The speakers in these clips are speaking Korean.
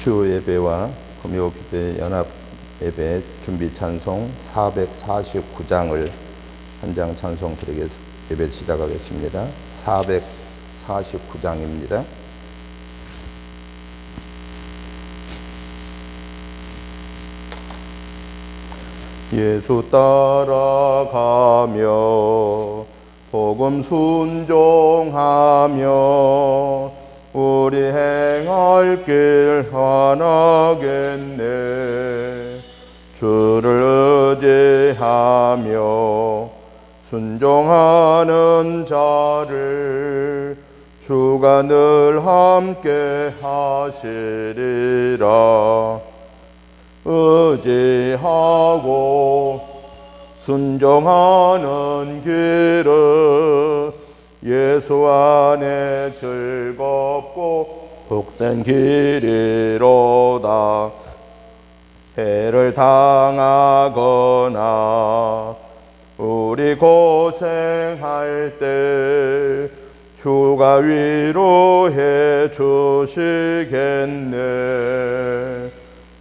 주 예배와 금요기도 연합 예배 준비 찬송 449장을 한 장 찬송 드리겠습니다. 예배 시작하겠습니다. 449장입니다. 예수 따라가며 복음 순종하며 우리 행할 길 하나겠네. 주를 의지하며 순종하는 자를 주가 늘 함께 하시리라. 의지하고 순종하는 길은 예수 안에 즐겁고 복된 길이로다. 해를 당하거나 우리 고생할 때 주가 위로해 주시겠네.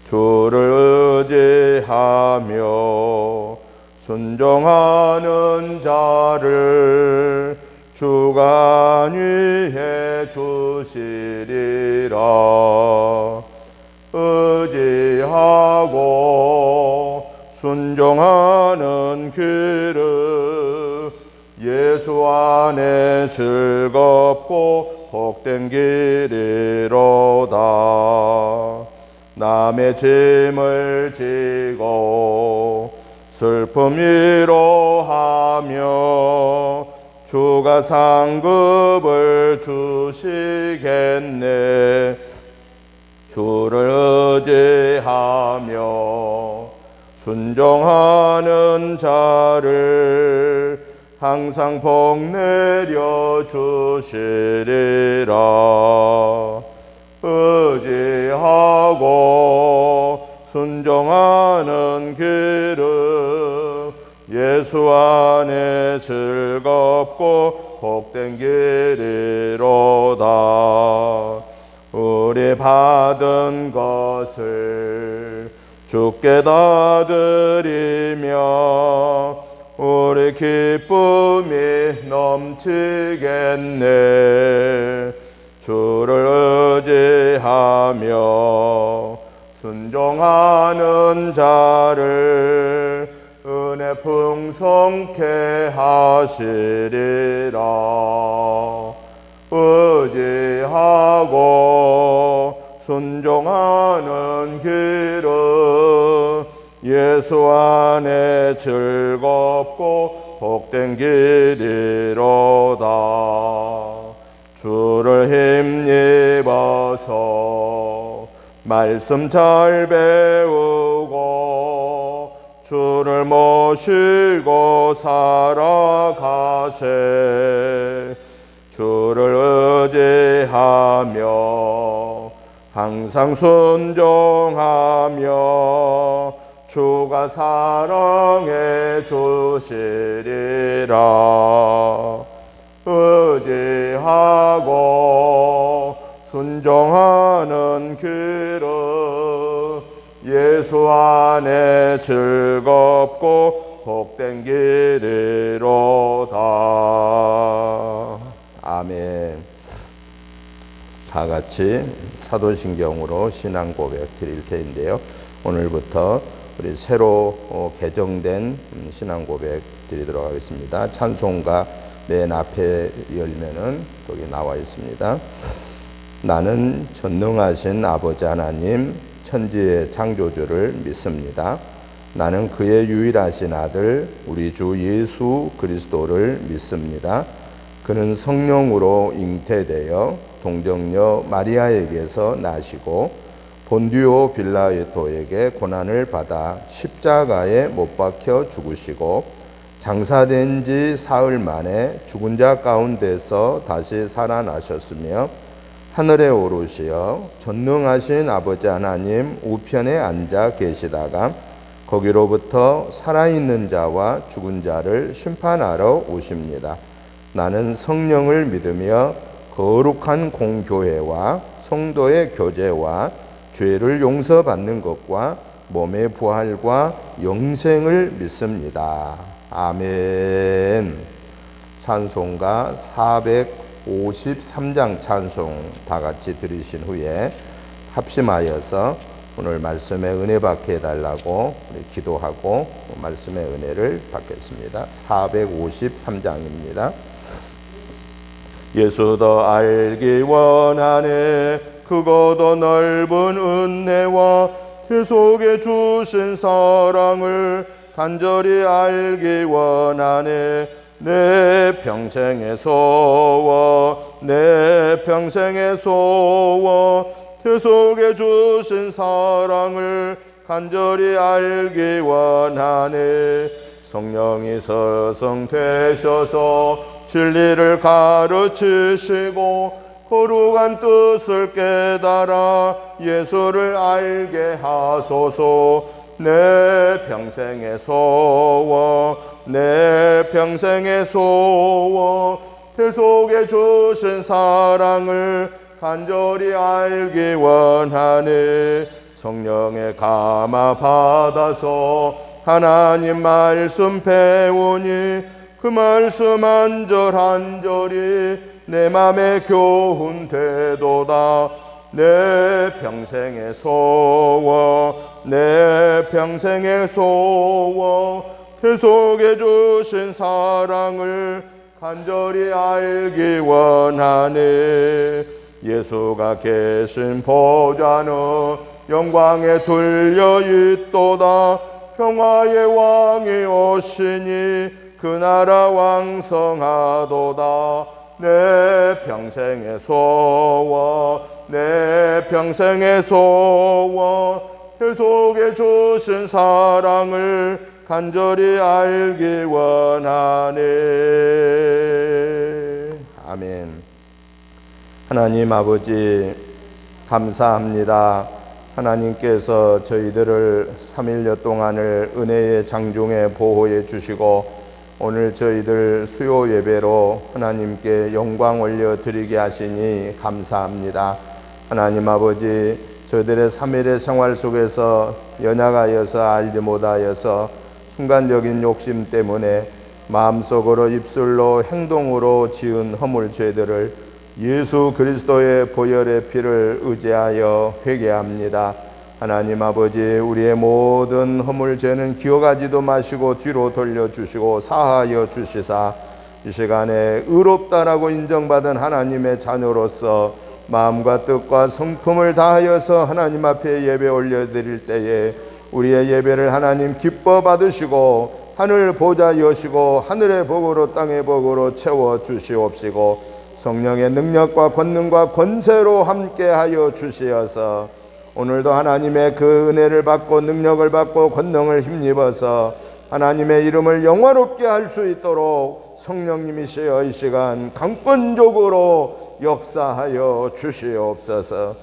주를 의지하며 순종하는 자를 주가 안위해 주시리라. 의지하고 순종하는 길은 예수 안에 즐겁고 복된 길이로다. 남의 짐을 지고 슬픔 위로하며 주가 상급을 주시겠네. 주를 의지하며 순종하는 자를 항상 복 내려 주시리라. 의지하고 순종하는 길은 예수 안에 즐겁고 복된 길이로다. 우리 받은 것을 주께 다 드리며 우리 기쁨이 넘치겠네. 주를 의지하며 순종하는 자를 은혜 풍성케 하시리라. 의지하고 순종하는 길은 예수 안에 즐겁고 복된 길이로다. 주를 힘입어서 말씀 잘 배우고 주를 모시고 살아가세. 주를 의지하며 항상 순종하며 주가 사랑해 주시리라. 의지하고 순종하는 길은 예수 안에 즐겁고 복된 길이로다. 아멘. 다 같이 사도신경으로 신앙 고백 드릴 텐데요. 오늘부터 우리 새로 개정된 신앙 고백 드리도록 하겠습니다. 찬송가 맨 앞에 열면은 거기 나와 있습니다. 나는 전능하신 아버지 하나님 천지의 창조주를 믿습니다. 나는 그의 유일하신 아들 우리 주 예수 그리스도를 믿습니다. 그는 성령으로 잉태되어 동정녀 마리아에게서 나시고 본디오 빌라토에게 고난을 받아 십자가에 못 박혀 죽으시고 장사된 지 사흘 만에 죽은 자 가운데서 다시 살아나셨으며 하늘에 오르시어 전능하신 아버지 하나님 우편에 앉아 계시다가 거기로부터 살아있는 자와 죽은 자를 심판하러 오십니다. 나는 성령을 믿으며 거룩한 공교회와 성도의 교제와 죄를 용서받는 것과 몸의 부활과 영생을 믿습니다. 아멘. 찬송가 453장 찬송 다 같이 들으신 후에 합심하여서 오늘 말씀에 은혜 받게 해달라고 기도하고 말씀의 은혜를 받겠습니다. 453장입니다. 예수 더 알기 원하네 크고 더 넓은 은혜와 계속해 주신 사랑을 간절히 알기 원하네 내 평생의 소원 내 평생의 소원 계속해 주신 사랑을 간절히 알기 원하네 성령이 서성되셔서 진리를 가르치시고 거룩한 뜻을 깨달아 예수를 알게 하소서 내 평생의 소원 내 평생의 소원 계속해 주신 사랑을 간절히 알기 원하네 성령의 감화 받아서 하나님 말씀 배우니 그 말씀 한 절 한 절이 내 맘에 교훈되도다 내 평생의 소원 내 평생의 소원 계속해 주신 사랑을 간절히 알기 원하네 예수가 계신 보좌는 영광에 둘려 있도다 평화의 왕이 오시니 그 나라 왕성하도다 내 평생의 소원 내 평생의 소원 계속해 주신 사랑을 간절히 알기 원하네. 아멘. 하나님 아버지 감사합니다. 하나님께서 저희들을 3일여 동안을 은혜의 장중에 보호해 주시고 오늘 저희들 수요 예배로 하나님께 영광 올려드리게 하시니 감사합니다. 하나님 아버지 저희들의 3일의 생활 속에서 연약하여서 알지 못하여서 순간적인 욕심 때문에 마음속으로 입술로 행동으로 지은 허물 죄들을 예수 그리스도의 보혈의 피를 의지하여 회개합니다. 하나님 아버지 우리의 모든 허물 죄는 기억하지도 마시고 뒤로 돌려주시고 사하여 주시사 이 시간에 의롭다라고 인정받은 하나님의 자녀로서 마음과 뜻과 성품을 다하여서 하나님 앞에 예배 올려드릴 때에 우리의 예배를 하나님 기뻐 받으시고 하늘 보좌 여시고 하늘의 복으로 땅의 복으로 채워 주시옵시고 성령의 능력과 권능과 권세로 함께하여 주시어서 오늘도 하나님의 그 은혜를 받고 능력을 받고 권능을 힘입어서 하나님의 이름을 영화롭게 할 수 있도록 성령님이시여 이 시간 강권적으로 역사하여 주시옵소서.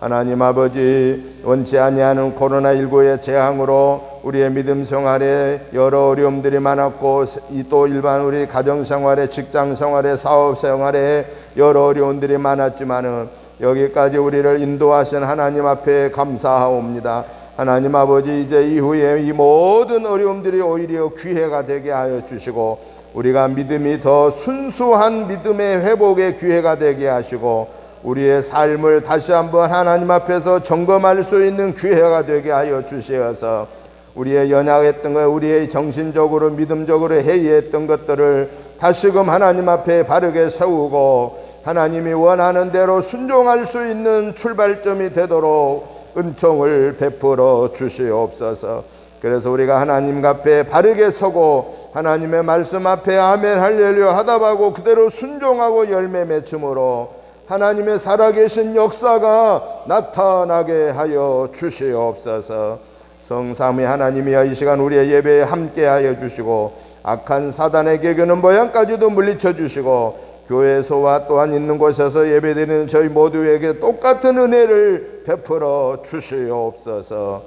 하나님 아버지 원치 아니하는 코로나19의 재앙으로 우리의 믿음 생활에 여러 어려움들이 많았고 또 일반 우리 가정생활에 직장생활에 사업생활에 여러 어려움들이 많았지만은 여기까지 우리를 인도하신 하나님 앞에 감사하옵니다. 하나님 아버지 이제 이후에 이 모든 어려움들이 오히려 기회가 되게 하여 주시고 우리가 믿음이 더 순수한 믿음의 회복의 기회가 되게 하시고 우리의 삶을 다시 한번 하나님 앞에서 점검할 수 있는 기회가 되게 하여 주시어서 우리의 연약했던 것, 우리의 정신적으로 믿음적으로 해이했던 것들을 다시금 하나님 앞에 바르게 세우고 하나님이 원하는 대로 순종할 수 있는 출발점이 되도록 은총을 베풀어 주시옵소서. 그래서 우리가 하나님 앞에 바르게 서고 하나님의 말씀 앞에 아멘 할렐루야 하답하고 그대로 순종하고 열매 맺음으로 하나님의 살아계신 역사가 나타나게 하여 주시옵소서. 성삼위 하나님이여 이 시간 우리의 예배에 함께하여 주시고 악한 사단의 계교는 모양까지도 물리쳐 주시고 교회소와 또한 있는 곳에서 예배드리는 저희 모두에게 똑같은 은혜를 베풀어 주시옵소서.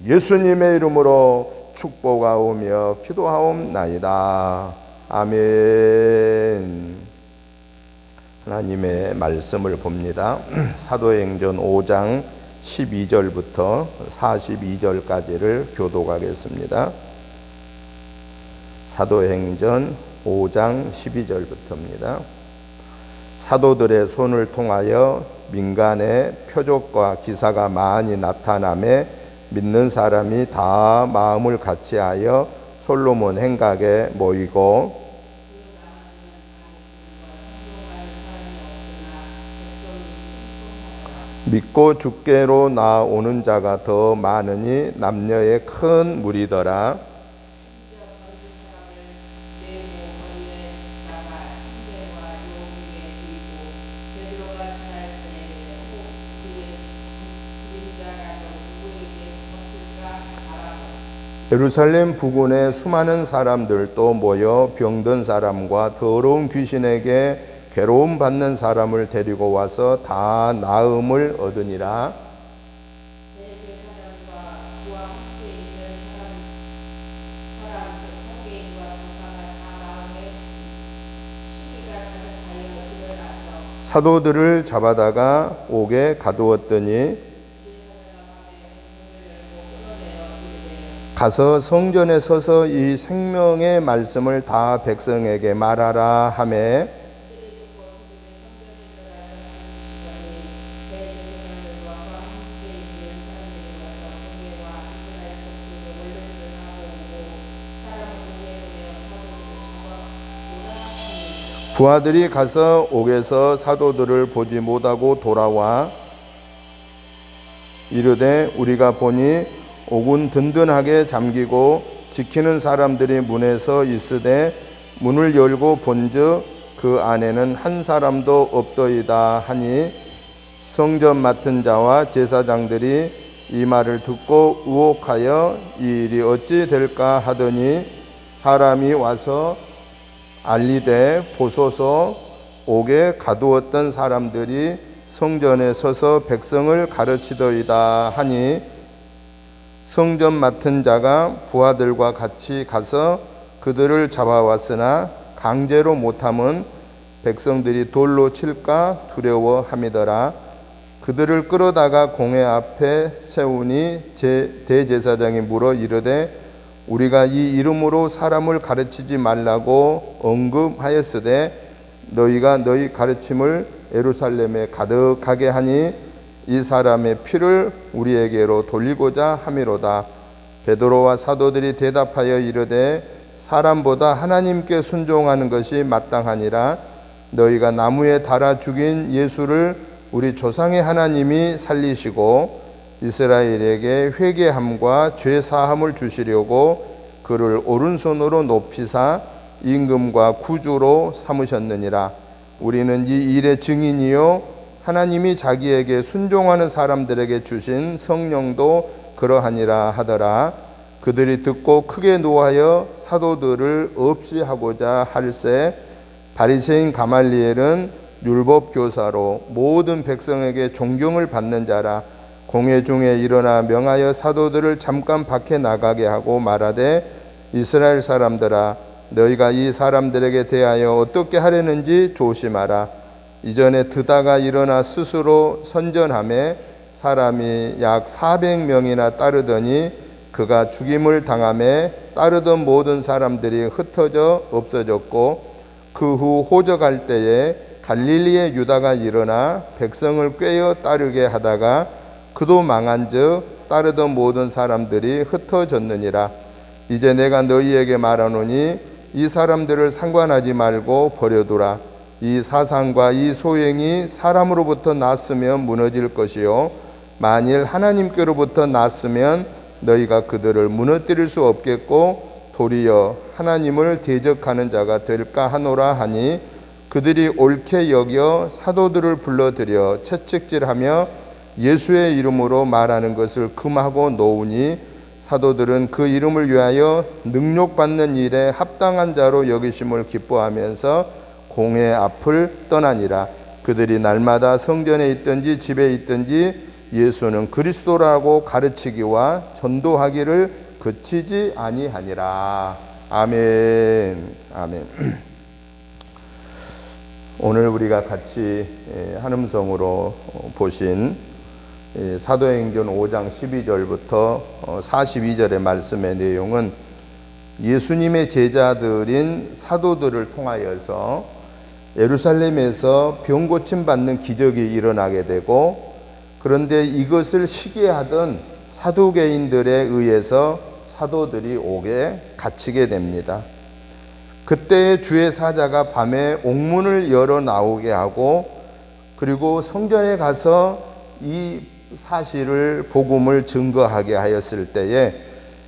예수님의 이름으로 축복하오며 기도하옵나이다. 아멘. 하나님의 말씀을 봅니다. 사도행전 5장 12절부터 42절까지를 교독하겠습니다. 사도행전 5장 12절부터입니다. 사도들의 손을 통하여 민간의 표적과 기사가 많이 나타나매 믿는 사람이 다 마음을 같이하여 솔로몬 행각에 모이고 믿고 주께로 나오는 자가 더 많으니 남녀의 큰 무리더라. 예루살렘 부근에 수많은 사람들도 모여 병든 사람과 더러운 귀신에게 괴로움 받는 사람을 데리고 와서 다 나음을 얻으니라. 사도들을 잡아다가 옥에 가두었더니 가서 성전에 서서 이 생명의 말씀을 다 백성에게 말하라 하매 부하들이 가서 옥에서 사도들을 보지 못하고 돌아와 이르되 우리가 보니 옥은 든든하게 잠기고 지키는 사람들이 문에서 있으되 문을 열고 본즉 그 안에는 한 사람도 없더이다 하니 성전 맡은 자와 제사장들이 이 말을 듣고 의혹하여 이 일이 어찌 될까 하더니 사람이 와서 알리되 보소서 옥에 가두었던 사람들이 성전에 서서 백성을 가르치더이다 하니 성전 맡은 자가 부하들과 같이 가서 그들을 잡아왔으나 강제로 못함은 백성들이 돌로 칠까 두려워함이더라. 그들을 끌어다가 공회 앞에 세우니 대제사장이 물어 이르되 우리가 이 이름으로 사람을 가르치지 말라고 언급하였으되 너희가 너희 가르침을 예루살렘에 가득하게 하니 이 사람의 피를 우리에게로 돌리고자 함이로다. 베드로와 사도들이 대답하여 이르되 사람보다 하나님께 순종하는 것이 마땅하니라. 너희가 나무에 달아 죽인 예수를 우리 조상의 하나님이 살리시고 이스라엘에게 회개함과 죄 사함을 주시려고 그를 오른손으로 높이사 임금과 구주로 삼으셨느니라. 우리는 이 일의 증인이요 하나님이 자기에게 순종하는 사람들에게 주신 성령도 그러하니라 하더라. 그들이 듣고 크게 노하여 사도들을 없이 하고자 할세 바리새인 가말리엘은 율법 교사로 모든 백성에게 존경을 받는 자라. 공회 중에 일어나 명하여 사도들을 잠깐 밖에 나가게 하고 말하되 이스라엘 사람들아 너희가 이 사람들에게 대하여 어떻게 하려는지 조심하라. 이전에 드다가 일어나 스스로 선전하며 사람이 약 400명이나 따르더니 그가 죽임을 당하며 따르던 모든 사람들이 흩어져 없어졌고 그 후 호적할 때에 갈릴리의 유다가 일어나 백성을 꿰어 따르게 하다가 그도 망한즉 따르던 모든 사람들이 흩어졌느니라. 이제 내가 너희에게 말하노니 이 사람들을 상관하지 말고 버려두라. 이 사상과 이 소행이 사람으로부터 났으면 무너질 것이요 만일 하나님께로부터 났으면 너희가 그들을 무너뜨릴 수 없겠고 도리어 하나님을 대적하는 자가 될까 하노라 하니 그들이 옳게 여겨 사도들을 불러들여 채찍질하며 예수의 이름으로 말하는 것을 금하고 놓으니 사도들은 그 이름을 위하여 능욕받는 일에 합당한 자로 여기심을 기뻐하면서 공회 앞을 떠나니라. 그들이 날마다 성전에 있든지 집에 있든지 예수는 그리스도라고 가르치기와 전도하기를 그치지 아니하니라. 아멘. 아멘. 오늘 우리가 같이 한음성으로 보신 사도행전 5장 12절부터 42절의 말씀의 내용은 예수님의 제자들인 사도들을 통하여서 예루살렘에서 병 고침 받는 기적이 일어나게 되고, 그런데 이것을 시기하던 사두개인들에 의해서 사도들이 옥에 갇히게 됩니다. 그때 주의 사자가 밤에 옥문을 열어 나오게 하고, 그리고 성전에 가서 이 사실을 복음을 증거하게 하였을 때에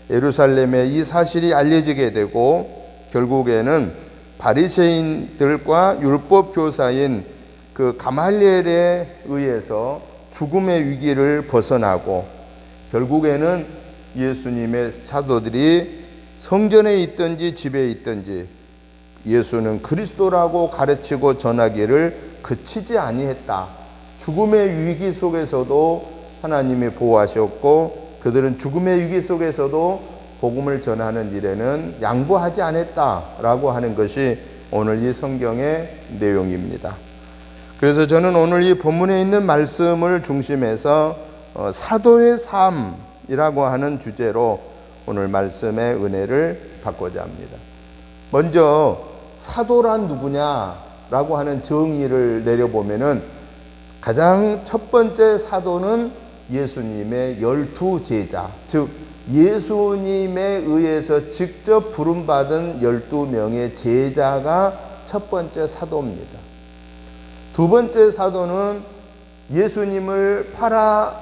예루살렘에 이 사실이 알려지게 되고, 결국에는 바리새인들과 율법 교사인 그 가말리엘에 의해서 죽음의 위기를 벗어나고, 결국에는 예수님의 사도들이 성전에 있든지 집에 있든지 예수는 그리스도라고 가르치고 전하기를 그치지 아니했다. 죽음의 위기 속에서도 하나님이 보호하셨고, 그들은 죽음의 위기 속에서도 복음을 전하는 일에는 양보하지 않았다라고 하는 것이 오늘 이 성경의 내용입니다. 그래서 저는 오늘 이 본문에 있는 말씀을 중심해서 사도의 삶이라고 하는 주제로 오늘 말씀의 은혜를 받고자 합니다. 먼저 사도란 누구냐라고 하는 정의를 내려보면은 가장 첫 번째 사도는 예수님의 12제자, 즉 예수님에 의해서 직접 부름받은 12명의 제자가 첫 번째 사도입니다. 두 번째 사도는 예수님을 팔아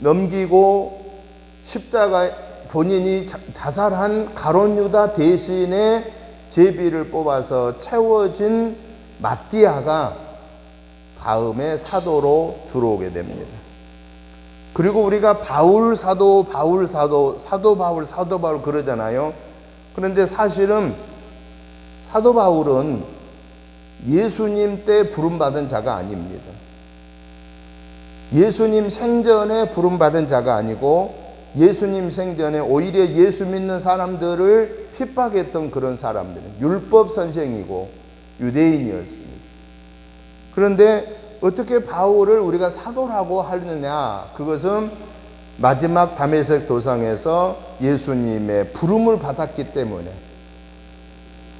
넘기고 십자가 본인이 자살한 가룟 유다 대신에 제비를 뽑아서 채워진 마띠아가 다음에 사도로 들어오게 됩니다. 그리고 우리가 바울 사도 그러잖아요. 그런데 사실은 사도 바울은 예수님 때 부름받은 자가 아닙니다. 예수님 생전에 부름받은 자가 아니고, 예수님 생전에 오히려 예수 믿는 사람들을 핍박했던 그런 사람들은 율법 선생이고 유대인이었습니다. 그런데 어떻게 바울을 우리가 사도라고 하느냐? 그것은 마지막 다메섹 도상에서 예수님의 부름을 받았기 때문에,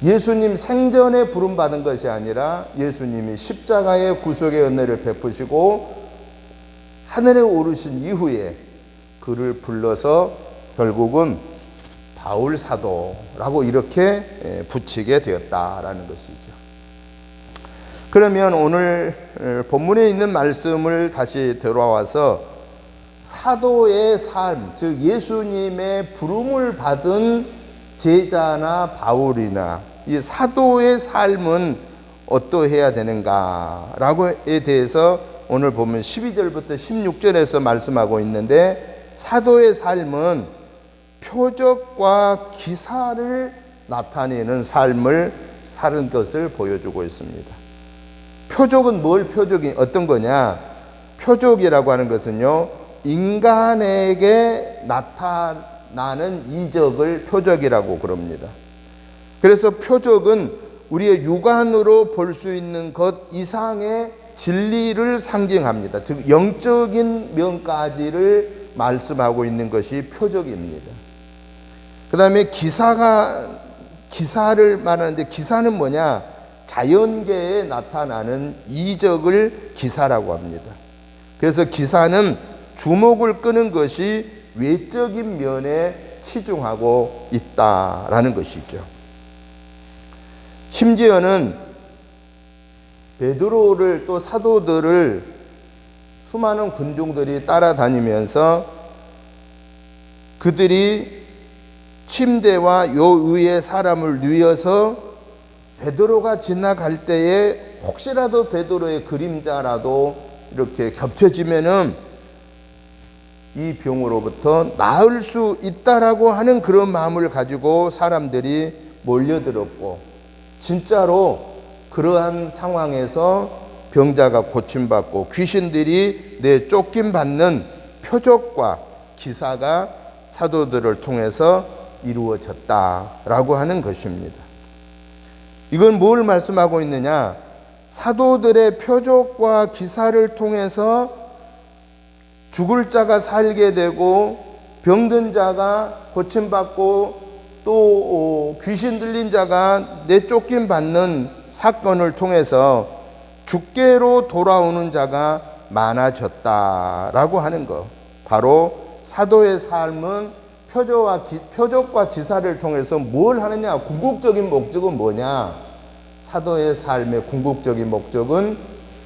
예수님 생전에 부름받은 것이 아니라 예수님이 십자가의 구속의 은혜를 베푸시고 하늘에 오르신 이후에 그를 불러서 결국은 바울 사도라고 이렇게 붙이게 되었다라는 것이죠. 그러면 오늘 본문에 있는 말씀을 다시 돌아와서 사도의 삶, 즉 예수님의 부름을 받은 제자나 바울이나 이 사도의 삶은 어떠해야 되는가라고에 대해서 오늘 보면 12절부터 16절에서 말씀하고 있는데, 사도의 삶은 표적과 기사를 나타내는 삶을 사는 것을 보여주고 있습니다. 표적은 어떤 거냐? 표적이라고 하는 것은요, 인간에게 나타나는 이적을 표적이라고 그럽니다. 그래서 표적은 우리의 육안으로 볼 수 있는 것 이상의 진리를 상징합니다. 즉 영적인 면까지를 말씀하고 있는 것이 표적입니다. 그 다음에 기사를 말하는데, 기사는 뭐냐? 자연계에 나타나는 이적을 기사라고 합니다. 그래서 기사는 주목을 끄는 것이 외적인 면에 치중하고 있다라는 것이죠. 심지어는 베드로를, 또 사도들을 수많은 군중들이 따라다니면서 그들이 침대와 요 위에 사람을 누워서 베드로가 지나갈 때에 혹시라도 베드로의 그림자라도 이렇게 겹쳐지면은 이 병으로부터 나을 수 있다라고 하는 그런 마음을 가지고 사람들이 몰려들었고, 진짜로 그러한 상황에서 병자가 고침받고 귀신들이 내쫓김받는 표적과 기사가 사도들을 통해서 이루어졌다라고 하는 것입니다. 이건 뭘 말씀하고 있느냐? 사도들의 표적과 기사를 통해서 죽을 자가 살게 되고 병든 자가 고침받고 또 귀신 들린 자가 내쫓김 받는 사건을 통해서 주께로 돌아오는 자가 많아졌다라고 하는 것. 바로 사도의 삶은 표적과 기사를 통해서 뭘 하느냐? 궁극적인 목적은 뭐냐? 사도의 삶의 궁극적인 목적은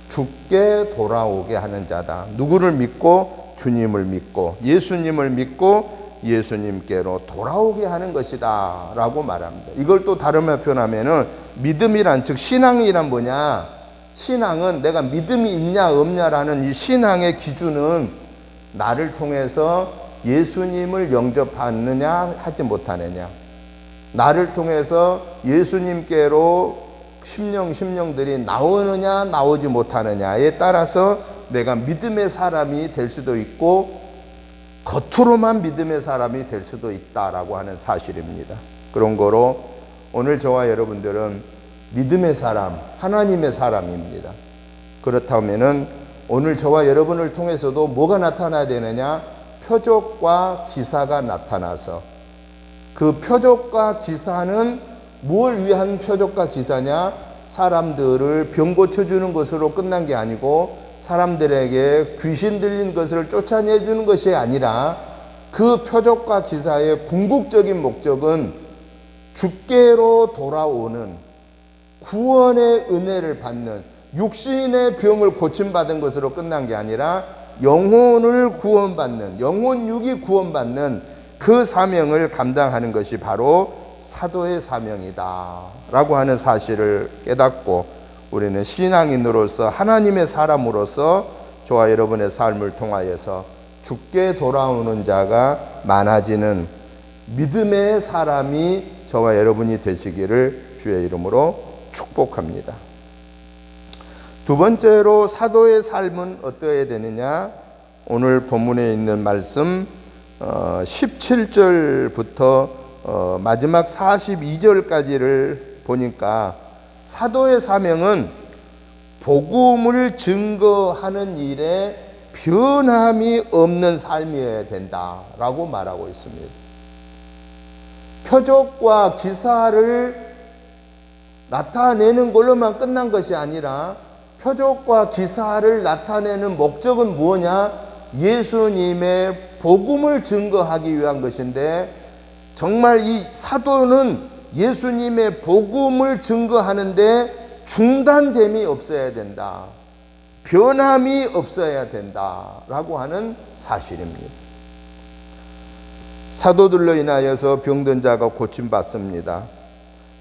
주께 돌아오게 하는 자다. 누구를 믿고? 주님을 믿고 예수님을 믿고 예수님께로 돌아오게 하는 것이다 라고 말합니다. 이걸 또 다르게 표현하면은 믿음이란, 즉 신앙이란 뭐냐? 신앙은 내가 믿음이 있냐 없냐라는 이 신앙의 기준은 나를 통해서 예수님을 영접하느냐 하지 못하느냐, 나를 통해서 예수님께로 심령들이 나오느냐 나오지 못하느냐에 따라서 내가 믿음의 사람이 될 수도 있고 겉으로만 믿음의 사람이 될 수도 있다라고 하는 사실입니다. 그런 거로 오늘 저와 여러분들은 믿음의 사람, 하나님의 사람입니다. 그렇다면은 오늘 저와 여러분을 통해서도 뭐가 나타나야 되느냐? 표적과 기사가 나타나서, 그 표적과 기사는 무엇을 위한 표적과 기사냐? 사람들을 병 고쳐주는 것으로 끝난 게 아니고 사람들에게 귀신 들린 것을 쫓아내주는 것이 아니라 그 표적과 기사의 궁극적인 목적은 주께로 돌아오는 구원의 은혜를 받는, 육신의 병을 고침받은 것으로 끝난 게 아니라 영혼을 구원받는, 영혼육이 구원받는 그 사명을 감당하는 것이 바로 사도의 사명이다 라고 하는 사실을 깨닫고, 우리는 신앙인으로서 하나님의 사람으로서 저와 여러분의 삶을 통하여서 주께 돌아오는 자가 많아지는 믿음의 사람이 저와 여러분이 되시기를 주의 이름으로 축복합니다. 두 번째로 사도의 삶은 어떠해야 되느냐? 오늘 본문에 있는 말씀 17절부터 마지막 42절까지를 보니까 사도의 사명은 복음을 증거하는 일에 변함이 없는 삶이어야 된다라고 말하고 있습니다. 표적과 기사를 나타내는 걸로만 끝난 것이 아니라 표적과 기사를 나타내는 목적은 뭐냐? 예수님의 복음을 증거하기 위한 것인데, 정말 이 사도는 예수님의 복음을 증거하는데 중단됨이 없어야 된다, 변함이 없어야 된다라고 하는 사실입니다. 사도들로 인하여서 병든 자가 고침받습니다.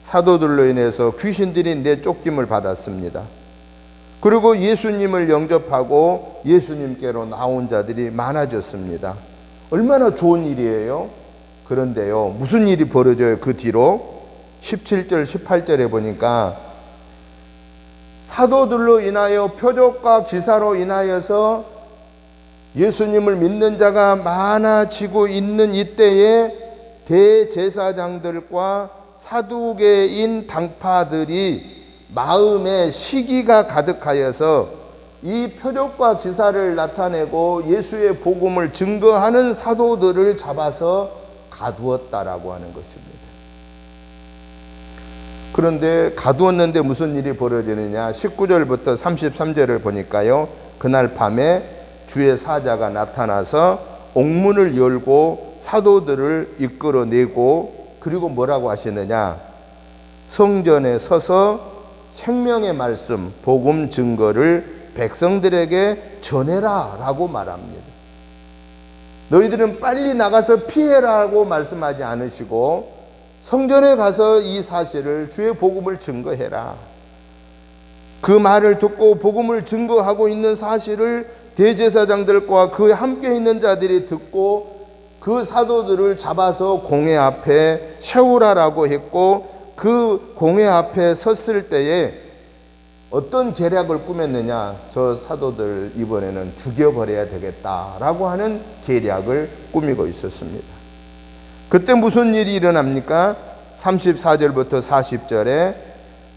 사도들로 인해서 귀신들이 내쫓김을 받았습니다. 그리고 예수님을 영접하고 예수님께로 나온 자들이 많아졌습니다. 얼마나 좋은 일이에요. 그런데요, 무슨 일이 벌어져요? 그 뒤로 17절 18절에 보니까 사도들로 인하여 표적과 기사로 인하여서 예수님을 믿는 자가 많아지고 있는 이때에 대제사장들과 사두개인 당파들이 마음에 시기가 가득하여서 이 표적과 기사를 나타내고 예수의 복음을 증거하는 사도들을 잡아서 가두었다라고 하는 것입니다. 그런데 가두었는데 무슨 일이 벌어지느냐? 19절부터 33절을 보니까요, 그날 밤에 주의 사자가 나타나서 옥문을 열고 사도들을 이끌어내고, 그리고 뭐라고 하시느냐? 성전에 서서 생명의 말씀, 복음 증거를 백성들에게 전해라 라고 말합니다. 너희들은 빨리 나가서 피해라고 말씀하지 않으시고 성전에 가서 이 사실을, 주의 복음을 증거해라. 그 말을 듣고 복음을 증거하고 있는 사실을 대제사장들과 그 함께 있는 자들이 듣고 그 사도들을 잡아서 공회 앞에 세우라라고 했고, 그 공회 앞에 섰을 때에 어떤 계략을 꾸몄느냐? 저 사도들 이번에는 죽여버려야 되겠다라고 하는 계략을 꾸미고 있었습니다. 그때 무슨 일이 일어납니까? 34절부터 40절에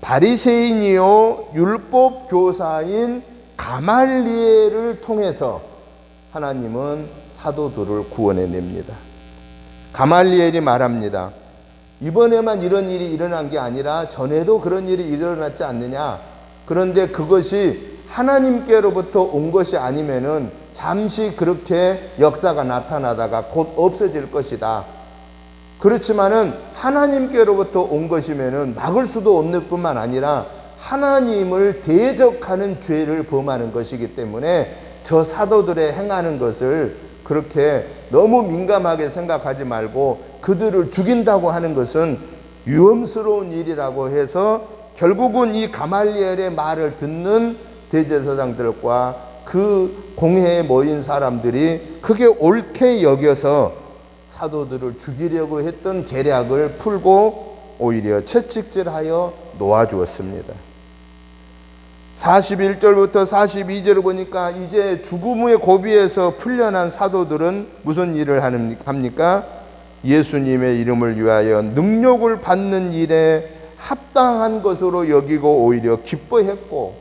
바리새인이요 율법 교사인 가말리엘을 통해서 하나님은 사도들을 구원해냅니다. 가말리엘이 말합니다. 이번에만 이런 일이 일어난 게 아니라 전에도 그런 일이 일어났지 않느냐. 그런데 그것이 하나님께로부터 온 것이 아니면은 잠시 그렇게 역사가 나타나다가 곧 없어질 것이다. 그렇지만은 하나님께로부터 온 것이면은 막을 수도 없는 뿐만 아니라 하나님을 대적하는 죄를 범하는 것이기 때문에 저 사도들의 행하는 것을 그렇게 너무 민감하게 생각하지 말고 그들을 죽인다고 하는 것은 위험스러운 일이라고 해서 결국은 이 가말리엘의 말을 듣는 대제사장들과 그 공회에 모인 사람들이 그게 옳게 여겨서 사도들을 죽이려고 했던 계략을 풀고 오히려 채찍질하여 놓아주었습니다. 41절부터 42절을 보니까 이제 죽음의 고비에서 풀려난 사도들은 무슨 일을 합니까? 예수님의 이름을 위하여 능력을 받는 일에 합당한 것으로 여기고 오히려 기뻐했고,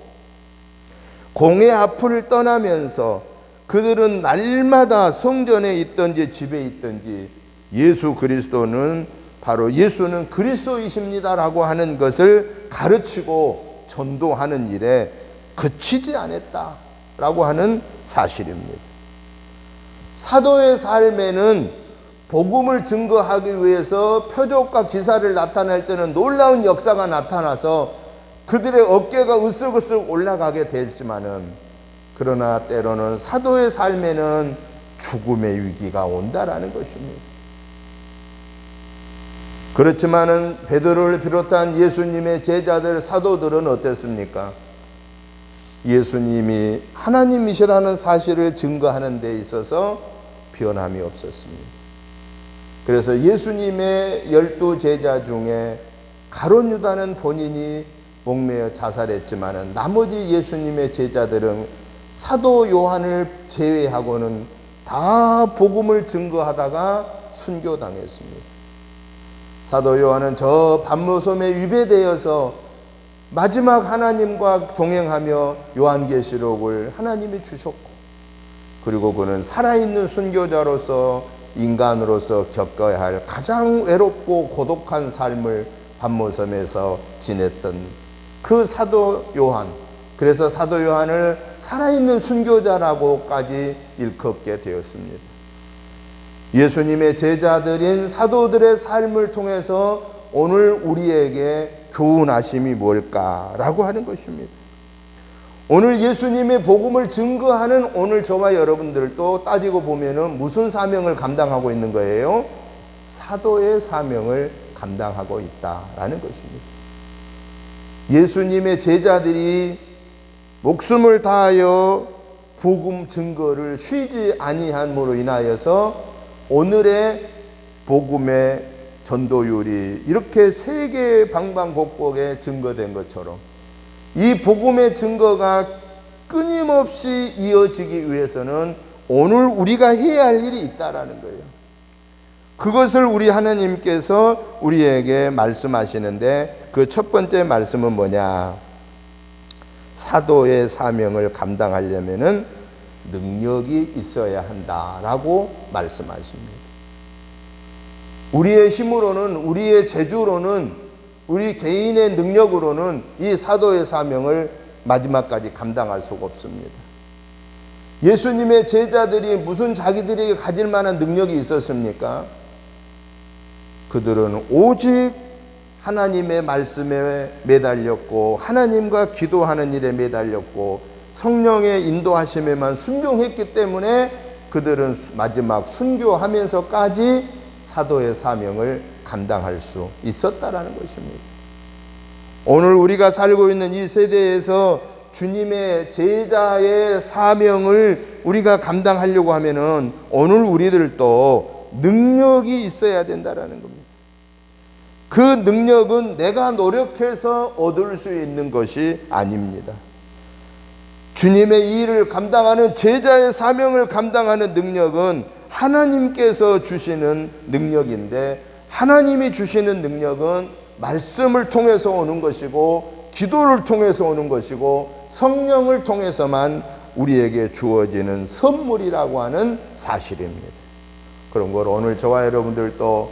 공회 앞을 떠나면서 그들은 날마다 성전에 있든지 집에 있든지 예수 그리스도는 바로 예수는 그리스도이십니다라고 하는 것을 가르치고 전도하는 일에 그치지 않았다라고 하는 사실입니다. 사도의 삶에는 복음을 증거하기 위해서 표적과 기사를 나타낼 때는 놀라운 역사가 나타나서 그들의 어깨가 으쓱으쓱 올라가게 되지만은, 그러나 때로는 사도의 삶에는 죽음의 위기가 온다라는 것입니다. 그렇지만은 베드로를 비롯한 예수님의 제자들 사도들은 어땠습니까? 예수님이 하나님이시라는 사실을 증거하는 데 있어서 변함이 없었습니다. 그래서 예수님의 12 제자 중에 가룟 유다는 본인이 목매어 자살했지만은 나머지 예수님의 제자들은 사도 요한을 제외하고는 다 복음을 증거하다가 순교당했습니다. 사도 요한은 저 밤모섬에 위배되어서 마지막 하나님과 동행하며 요한계시록을 하나님이 주셨고, 그리고 그는 살아있는 순교자로서 인간으로서 겪어야 할 가장 외롭고 고독한 삶을 밤모섬에서 지냈던 그 사도 요한, 그래서 사도 요한을 살아있는 순교자라고까지 일컫게 되었습니다. 예수님의 제자들인 사도들의 삶을 통해서 오늘 우리에게 교훈하심이 뭘까라고 하는 것입니다. 오늘 예수님의 복음을 증거하는 오늘 저와 여러분들도 따지고 보면은 무슨 사명을 감당하고 있는 거예요? 사도의 사명을 감당하고 있다라는 것입니다. 예수님의 제자들이 목숨을 다하여 복음 증거를 쉬지 아니함으로 인하여서 오늘의 복음의 전도율이 이렇게 세계 방방곡곡에 증거된 것처럼 이 복음의 증거가 끊임없이 이어지기 위해서는 오늘 우리가 해야 할 일이 있다라는 거예요. 그것을 우리 하나님께서 우리에게 말씀하시는데 그 첫 번째 말씀은 뭐냐? 사도의 사명을 감당하려면은 능력이 있어야 한다라고 말씀하십니다. 우리의 힘으로는, 우리의 재주로는, 우리 개인의 능력으로는 이 사도의 사명을 마지막까지 감당할 수가 없습니다. 예수님의 제자들이 무슨 자기들에게 가질 만한 능력이 있었습니까? 그들은 오직 하나님의 말씀에 매달렸고 하나님과 기도하는 일에 매달렸고 성령의 인도하심에만 순종했기 때문에 그들은 마지막 순교하면서까지 사도의 사명을 감당할 수 있었다라는 것입니다. 오늘 우리가 살고 있는 이 세대에서 주님의 제자의 사명을 우리가 감당하려고 하면은 오늘 우리들도 능력이 있어야 된다라는 겁니다. 그 능력은 내가 노력해서 얻을 수 있는 것이 아닙니다. 주님의 일을 감당하는 제자의 사명을 감당하는 능력은 하나님께서 주시는 능력인데, 하나님이 주시는 능력은 말씀을 통해서 오는 것이고 기도를 통해서 오는 것이고 성령을 통해서만 우리에게 주어지는 선물이라고 하는 사실입니다. 그런 걸 오늘 저와 여러분들도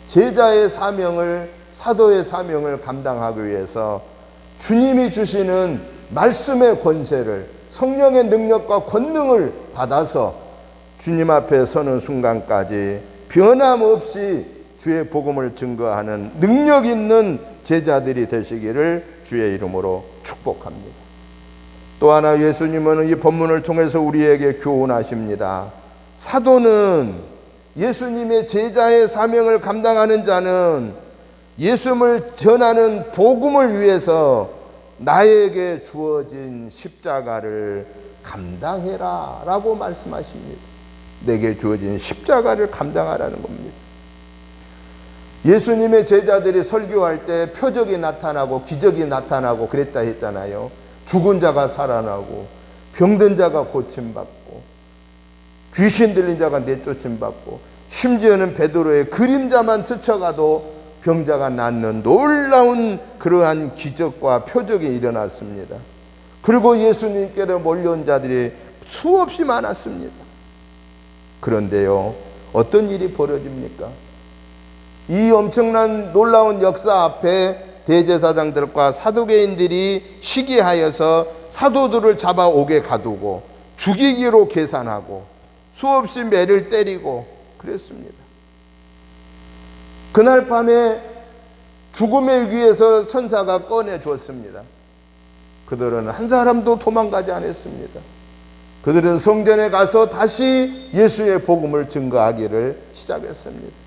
제자의 사명을, 사도의 사명을 감당하기 위해서 주님이 주시는 말씀의 권세를, 성령의 능력과 권능을 받아서 주님 앞에 서는 순간까지 변함없이 주의 복음을 증거하는 능력 있는 제자들이 되시기를 주의 이름으로 축복합니다. 또 하나 예수님은 이 본문을 통해서 우리에게 교훈하십니다. 사도는, 예수님의 제자의 사명을 감당하는 자는 예수님을 전하는 복음을 위해서 나에게 주어진 십자가를 감당해라 라고 말씀하십니다. 내게 주어진 십자가를 감당하라는 겁니다. 예수님의 제자들이 설교할 때 표적이 나타나고 기적이 나타나고 그랬다 했잖아요. 죽은 자가 살아나고 병든 자가 고침받고 귀신 들린 자가 내쫓음받고 심지어는 베드로의 그림자만 스쳐가도 병자가 낫는 놀라운 그러한 기적과 표적이 일어났습니다. 그리고 예수님께로 몰려온 자들이 수없이 많았습니다. 그런데요, 어떤 일이 벌어집니까? 이 엄청난 놀라운 역사 앞에 대제사장들과 사두개인들이 시기하여서 사도들을 잡아오게 가두고 죽이기로 계산하고 수없이 매를 때리고 그랬습니다. 그날 밤에 죽음의 위기에서 선사가 꺼내줬습니다. 그들은 한 사람도 도망가지 않았습니다. 그들은 성전에 가서 다시 예수의 복음을 증거하기를 시작했습니다.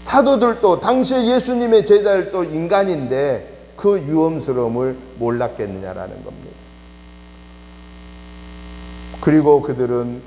사도들도 당시에 예수님의 제자들도 인간인데 그 위험스러움을 몰랐겠느냐라는 겁니다. 그리고 그들은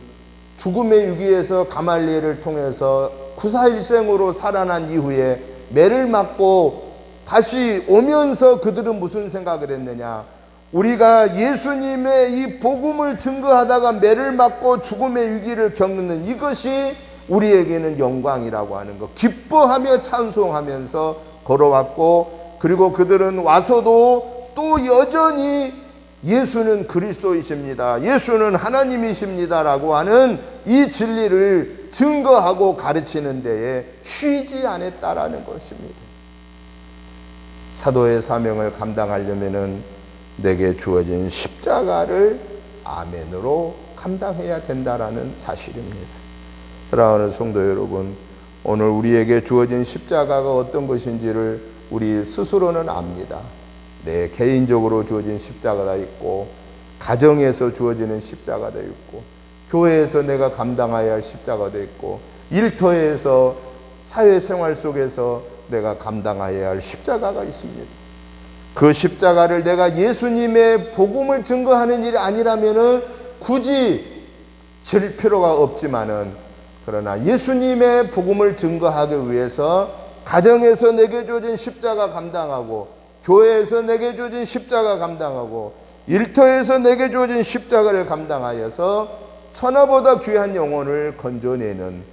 죽음의 위기에서 가말리엘을 통해서 구사일생으로 살아난 이후에 매를 맞고 다시 오면서 그들은 무슨 생각을 했느냐? 우리가 예수님의 이 복음을 증거하다가 매를 맞고 죽음의 위기를 겪는 이것이 우리에게는 영광이라고 하는 것, 기뻐하며 찬송하면서 걸어왔고, 그리고 그들은 와서도 또 여전히 예수는 그리스도이십니다, 예수는 하나님이십니다 라고 하는 이 진리를 증거하고 가르치는 데에 쉬지 않았다라는 것입니다. 사도의 사명을 감당하려면은 내게 주어진 십자가를 아멘으로 감당해야 된다라는 사실입니다. 사랑하는 성도 여러분, 오늘 우리에게 주어진 십자가가 어떤 것인지를 우리 스스로는 압니다. 내 개인적으로 주어진 십자가가 있고, 가정에서 주어지는 십자가도 있고, 교회에서 내가 감당해야 할 십자가도 있고, 일터에서 사회생활 속에서 내가 감당해야 할 십자가가 있습니다. 그 십자가를 내가 예수님의 복음을 증거하는 일이 아니라면은 굳이 질 필요가 없지만은, 그러나 예수님의 복음을 증거하기 위해서 가정에서 내게 주어진 십자가 감당하고, 교회에서 내게 주어진 십자가 감당하고, 일터에서 내게 주어진 십자가를 감당하여서 천하보다 귀한 영혼을 건져내는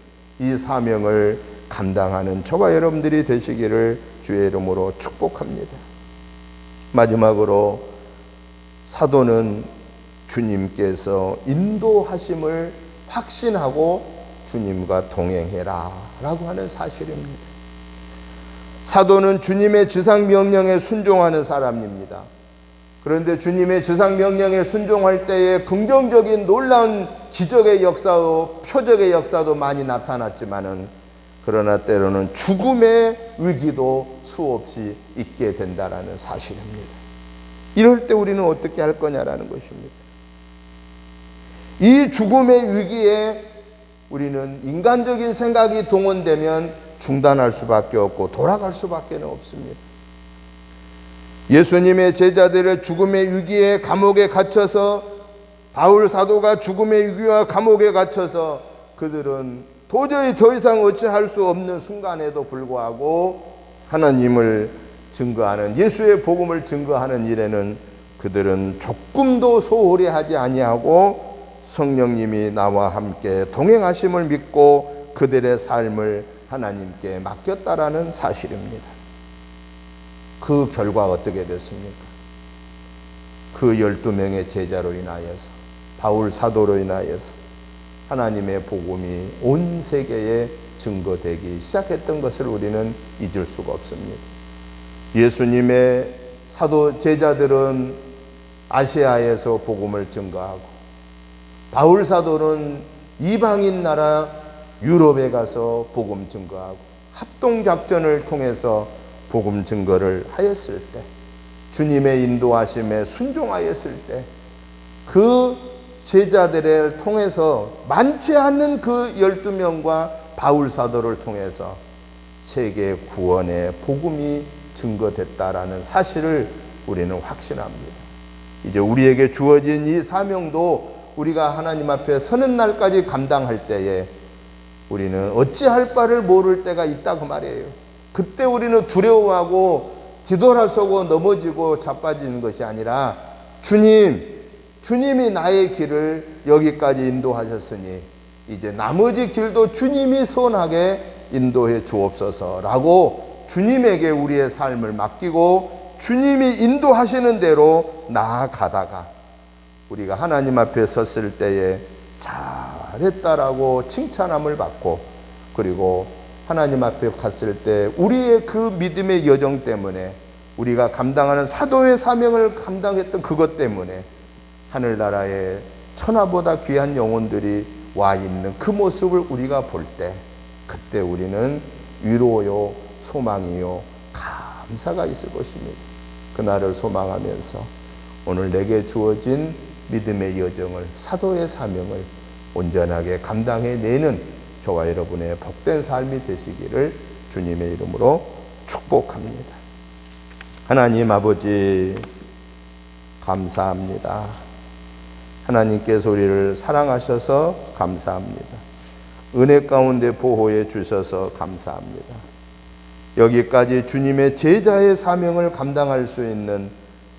이 사명을 감당하는 저와 여러분들이 되시기를 주의 이름으로 축복합니다. 마지막으로 사도는 주님께서 인도하심을 확신하고 주님과 동행해라 라고 하는 사실입니다. 사도는 주님의 지상명령에 순종하는 사람입니다. 그런데 주님의 지상명령에 순종할 때에 긍정적인 놀라운 기적의 역사도, 표적의 역사도 많이 나타났지만은, 그러나 때로는 죽음의 위기도 수없이 있게 된다라는 사실입니다. 이럴 때 우리는 어떻게 할 거냐라는 것입니다. 이 죽음의 위기에 우리는 인간적인 생각이 동원되면 중단할 수밖에 없고 돌아갈 수밖에 없습니다. 예수님의 제자들의 죽음의 위기에 감옥에 갇혀서, 바울 사도가 죽음의 위기와 감옥에 갇혀서 그들은 도저히 더 이상 어찌할 수 없는 순간에도 불구하고 하나님을 증거하는, 예수의 복음을 증거하는 일에는 그들은 조금도 소홀히 하지 아니하고 성령님이 나와 함께 동행하심을 믿고 그들의 삶을 하나님께 맡겼다라는 사실입니다. 그 결과 어떻게 됐습니까? 그 12명의 제자로 인하여서, 바울 사도로 인하여서 하나님의 복음이 온 세계에 증거되기 시작했던 것을 우리는 잊을 수가 없습니다. 예수님의 사도 제자들은 아시아에서 복음을 증거하고, 바울 사도는 이방인 나라 유럽에 가서 복음 증거하고, 합동작전을 통해서 복음 증거를 하였을 때, 주님의 인도하심에 순종하였을 때, 그 제자들을 통해서 많지 않은 그 12명과 바울 사도를 통해서 세계 구원의 복음이 증거됐다라는 사실을 우리는 확신합니다. 이제 우리에게 주어진 이 사명도 우리가 하나님 앞에 서는 날까지 감당할 때에 우리는 어찌할 바를 모를 때가 있다고 말이에요. 그때 우리는 두려워하고 뒤돌아서고 넘어지고 자빠지는 것이 아니라, 주님이 나의 길을 여기까지 인도하셨으니 이제 나머지 길도 주님이 선하게 인도해 주옵소서라고 주님에게 우리의 삶을 맡기고 주님이 인도하시는 대로 나아가다가 우리가 하나님 앞에 섰을 때에 잘했다라고 칭찬함을 받고, 그리고 하나님 앞에 갔을 때 우리의 그 믿음의 여정 때문에, 우리가 감당하는 사도의 사명을 감당했던 그것 때문에 하늘나라에 천하보다 귀한 영혼들이 와 있는 그 모습을 우리가 볼 때, 그때 우리는 위로요, 소망이요, 감사가 있을 것입니다. 그날을 소망하면서 오늘 내게 주어진 믿음의 여정을, 사도의 사명을 온전하게 감당해내는 저와 여러분의 복된 삶이 되시기를 주님의 이름으로 축복합니다. 하나님 아버지, 감사합니다. 하나님께서 우리를 사랑하셔서 감사합니다. 은혜 가운데 보호해 주셔서 감사합니다. 여기까지 주님의 제자의 사명을 감당할 수 있는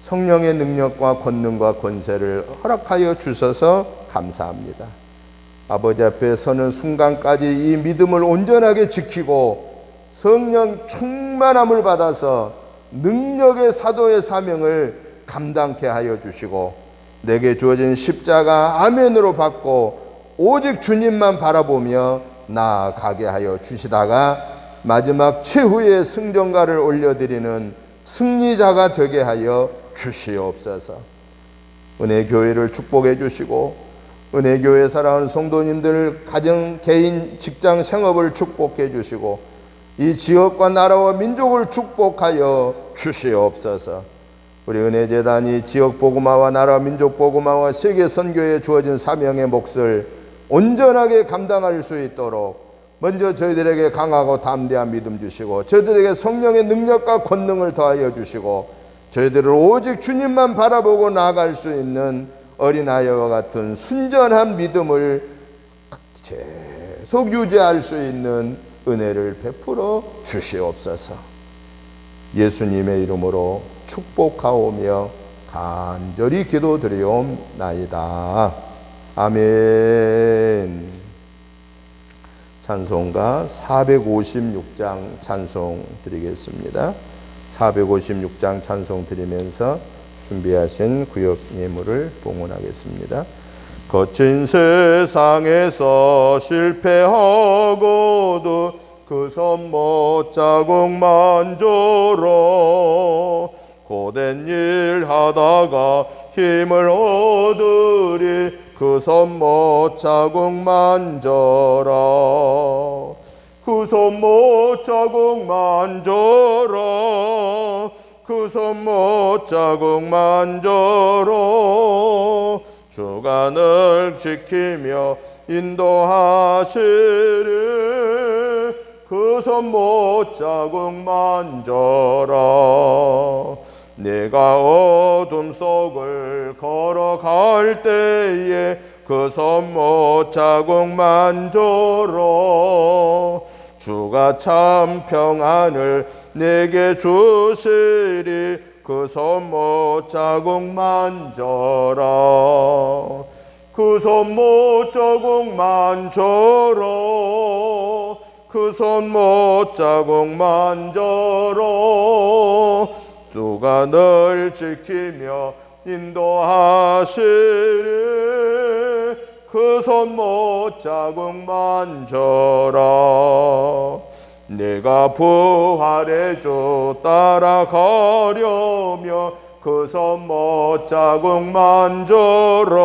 성령의 능력과 권능과 권세를 허락하여 주셔서 감사합니다. 아버지 앞에 서는 순간까지 이 믿음을 온전하게 지키고 성령 충만함을 받아서 능력의 사도의 사명을 감당케 하여 주시고, 내게 주어진 십자가 아멘으로 받고 오직 주님만 바라보며 나아가게 하여 주시다가 마지막 최후의 승전가를 올려드리는 승리자가 되게 하여 주시옵소서. 은혜교회를 축복해 주시고, 은혜교회 사랑하는 성도님들 가정, 개인, 직장, 생업을 축복해 주시고, 이 지역과 나라와 민족을 축복하여 주시옵소서. 우리 은혜재단이 지역 복음화와 나라 민족 복음화와 세계 선교에 주어진 사명의 몫을 온전하게 감당할 수 있도록 먼저 저희들에게 강하고 담대한 믿음 주시고, 저희들에게 성령의 능력과 권능을 더하여 주시고, 저희들을 오직 주님만 바라보고 나아갈 수 있는 어린아이와 같은 순전한 믿음을 계속 유지할 수 있는 은혜를 베풀어 주시옵소서. 예수님의 이름으로 축복하오며 간절히 기도드리옵나이다. 아멘. 찬송가 456장 찬송 드리겠습니다. 456장 찬송 드리면서 준비하신 구역 예물을 봉헌하겠습니다. 거친 세상에서 실패하고도 그 손 못 자국만 줘라. 고된 일 하다가 힘을 얻으리. 그 손 못 자국만 줘라. 그 손 못 자국만 줘라. 그 손 못 자국만 줘라. 주가 늘 지키며 인도하시리. 그 손 못 자국만 줘라. 내가 어둠 속을 걸어갈 때에 그 손 못 자국만 줘라. 주가 참 평안을 내게 주시리. 그 손 못 자국만 줘라. 그 손 못 자국만 줘라. 그 손 못 자국만 줘라. 주가 널 지키며 인도하시리. 그 손 못자국 만져라. 내가 부활의 주 따라가려며 그 손 못자국 만져라.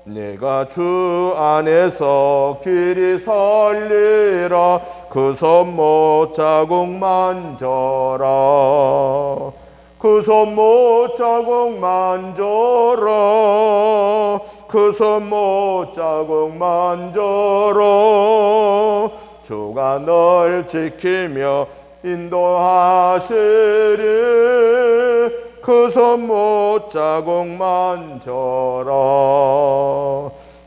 내가 주 안에서 길이 살리라. 그 손 못자국 만져라. 그 손 못자국 만져라. 그 손 못자국 만져라. 주가 널 지키며 인도하시리. 그 손 못자국 만져라.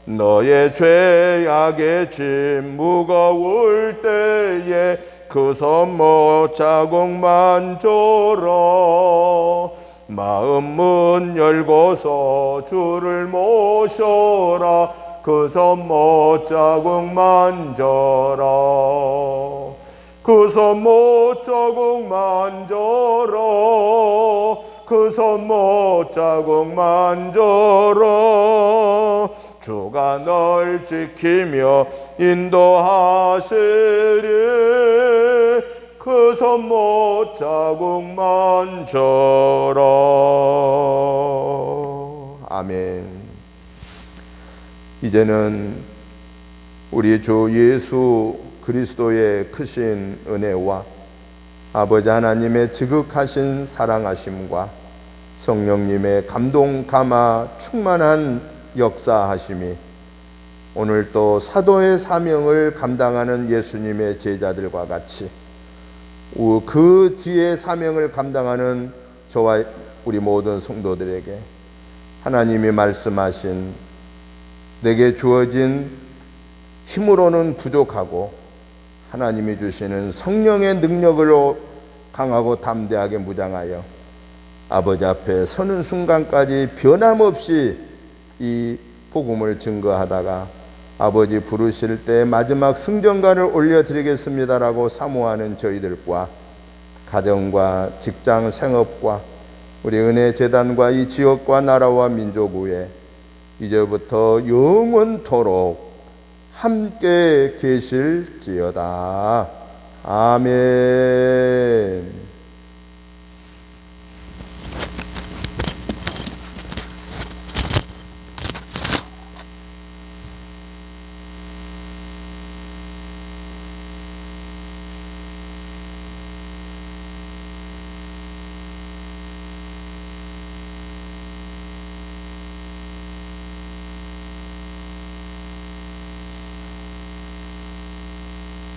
너의 죄악의 짐 무거울 때에 그 손 못자국 만져라. 마음 문 열고서 주를 모셔라. 그 손 못자국 만져라. 그 손 못자국 만져라. 그 손 못자국 만져라. 주가 널 지키며 인도하시리. 그 손 못자국 만져라. 아멘. 이제는 우리 주 예수 그리스도의 크신 은혜와 아버지 하나님의 지극하신 사랑하심과 성령님의 감동 감화 충만한 역사하심이 오늘 또 사도의 사명을 감당하는 예수님의 제자들과 같이 그 뒤에 사명을 감당하는 저와 우리 모든 성도들에게 하나님이 말씀하신 내게 주어진 힘으로는 부족하고 하나님이 주시는 성령의 능력으로 강하고 담대하게 무장하여 아버지 앞에 서는 순간까지 변함없이 이 복음을 증거하다가 아버지 부르실 때 마지막 승전가를 올려드리겠습니다라고 사모하는 저희들과 가정과 직장 생업과 우리 은혜재단과 이 지역과 나라와 민족 위에 이제부터 영원토록 함께 계실지어다. 아멘.